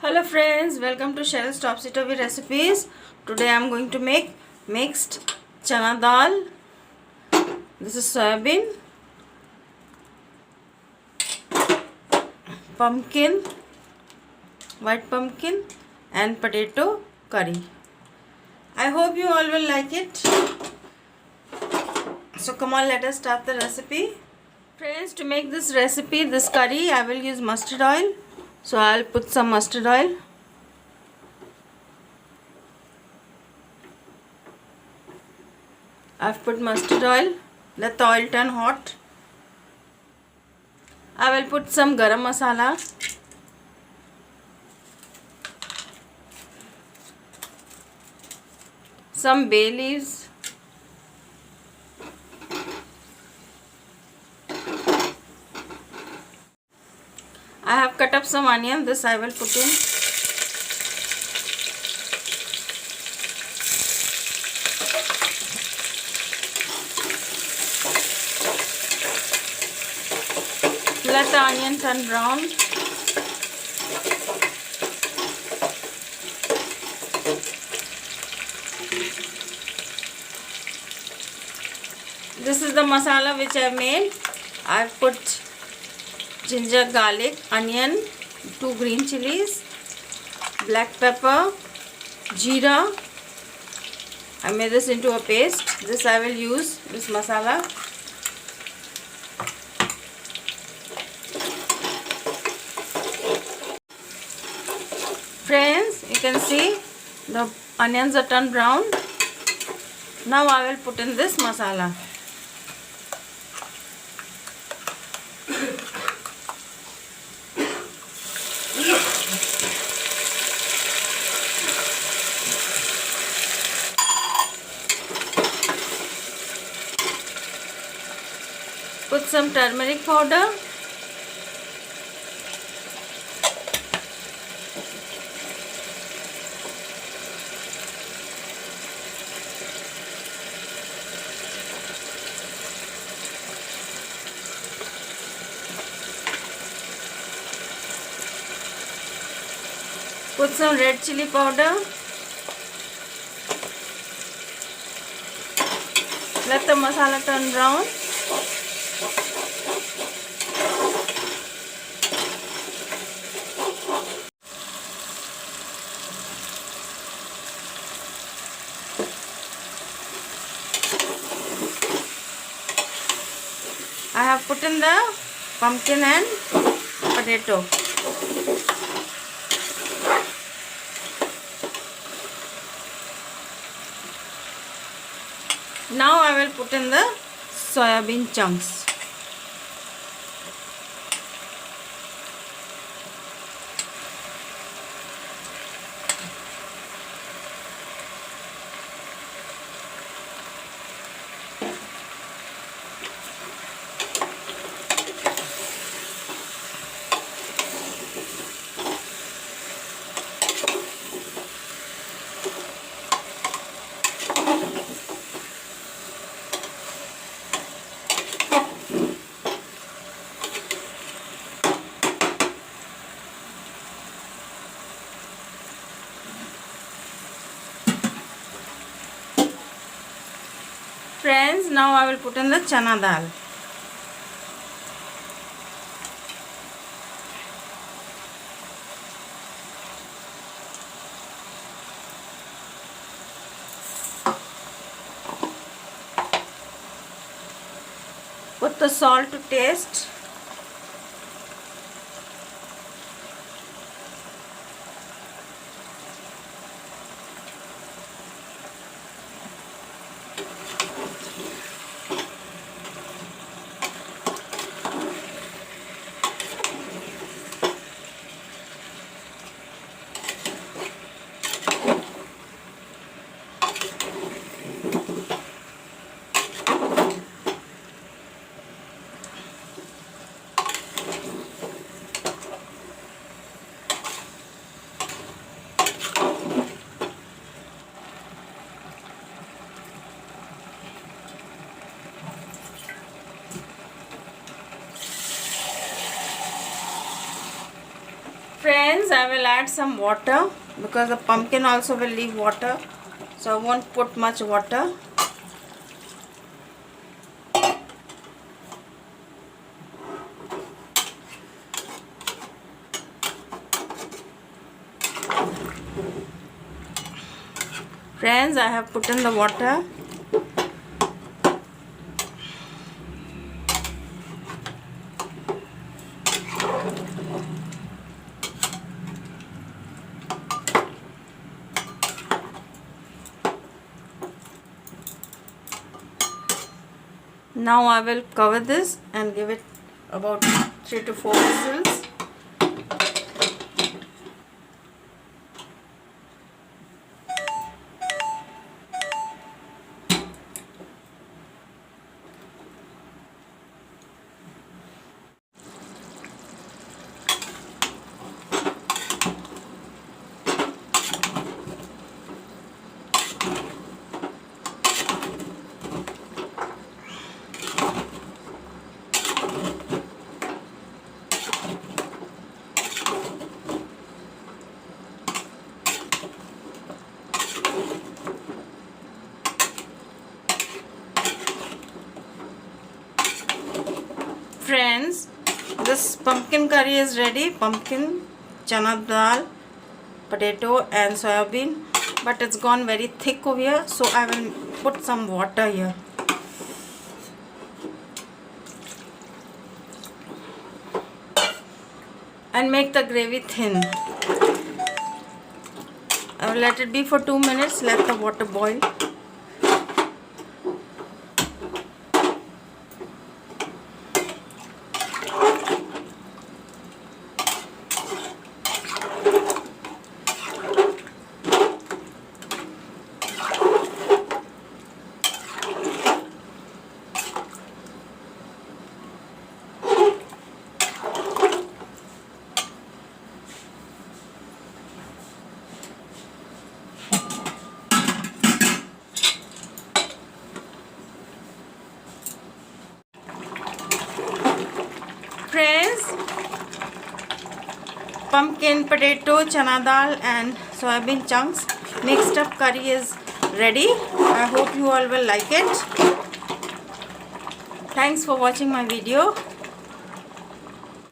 Hello friends, welcome to Cheryl's Topsy Turvy Recipes. Today I am going to make mixed chana dal. This is soybean, pumpkin, white pumpkin and potato curry. I hope you all will like it. So come on, let us start the recipe. Friends, to make this recipe, this curry, I will use mustard oil. So I'll put some mustard oil. I've put mustard oil. Let the oil turn hot. I will put some garam masala. Some bay leaves. I have cut up some onion. This I will put in. Let the onion turn brown. This is the masala which I have made. I have put ginger, garlic, onion, 2 green chilies, black pepper, jeera. I made this into a paste. This I will use, this masala. Friends, you can see the onions are turned brown. Now I will put in this masala. Put some turmeric powder. Put some red chili powder. Let the masala turn brown. I have put in the pumpkin and potato. Now I will put in the soyabean chunks. Friends, now I will put in the chana dal. Put the salt to taste. I will add some water because the pumpkin also will leave water, so I won't put much water. Friends, I have put in the water. Now I will cover this and give it about 3 to 4 whistles. Friends, this pumpkin curry is ready. Pumpkin, chana dal, potato and soybean, but it's gone very thick over here, so I will put some water here. And make the gravy thin. I will let it be for 2 minutes, let the water boil. Friends, pumpkin, potato, chana dal and soybean chunks mixed up curry is ready. I hope you all will like it. Thanks for watching my video.